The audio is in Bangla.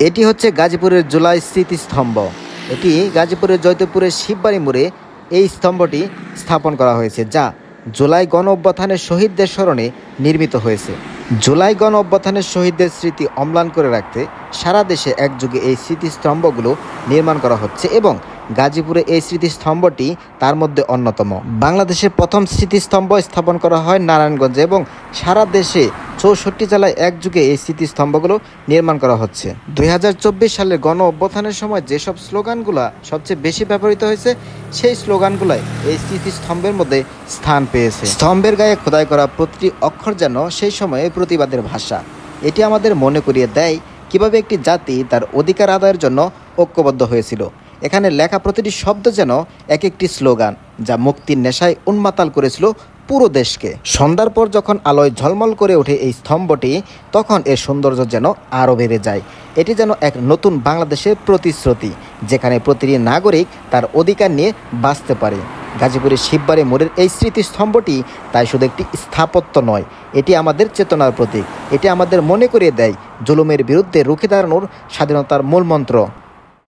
এটি হচ্ছে গাজীপুরের জুলাই স্মৃতিস্তম্ভ। এটি গাজীপুরের জয়দেবপুরের শিববাড়ি মোড়ে এই স্তম্ভটি স্থাপন করা হয়েছে, যা জুলাই গণ অভ্যুত্থানের শহীদদের স্মরণে নির্মিত হয়েছে। জুলাই গণ অভ্যুত্থানের শহীদদের স্মৃতি অম্লান করে রাখতে সারা দেশে একযোগে এই স্মৃতিস্তম্ভগুলো নির্মাণ করা হচ্ছে এবং গাজীপুরে এই স্মৃতিস্তম্ভটি তার মধ্যে অন্যতম। বাংলাদেশের প্রথম স্মৃতিস্তম্ভ স্থাপন করা হয় নারায়ণগঞ্জে এবং সারা দেশে 64 জেলায় একযোগে এই স্মৃতিস্তম্ভগুলো নির্মাণ করা হচ্ছে। 2024 সালের গণ অভ্যুত্থানের সময় যেসব স্লোগানগুলো সবচেয়ে বেশি ব্যবহৃত হয়েছে, সেই স্লোগানগুলাই এই স্মৃতিস্তম্ভের মধ্যে স্থান পেয়েছে। স্তম্ভের গায়ে খোদাই করা প্রতিটি অক্ষর যেন সেই সময়ে প্রতিবাদের ভাষা। এটি আমাদের মনে করিয়ে দেয় কিভাবে একটি জাতি তার অধিকার আদায়ের জন্য ঐক্যবদ্ধ হয়েছিল। এখানে লেখা প্রতিটি শব্দ যেন এক একটি স্লোগান, যা মুক্তির নেশায় উন্মাতাল করেছিল পুরো দেশকে। সন্ধ্যার পর যখন আলোয় ঝলমল করে ওঠে এই স্তম্ভটি, তখন এর সৌন্দর্য যেন আরও বেড়ে যায়। এটি যেন এক নতুন বাংলাদেশের প্রতিশ্রুতি, যেখানে প্রতিটি নাগরিক তার অধিকার নিয়ে বাঁচতে পারে। গাজীপুরের শিববাড়ি মোড়ের এই স্মৃতিস্তম্ভটি তাই শুধু একটি স্থাপত্য নয়, এটি আমাদের চেতনার প্রতীক। এটি আমাদের মনে করিয়ে দেয় জুলুমের বিরুদ্ধে রুখে দাঁড়ানোর স্বাধীনতার মূল মন্ত্র।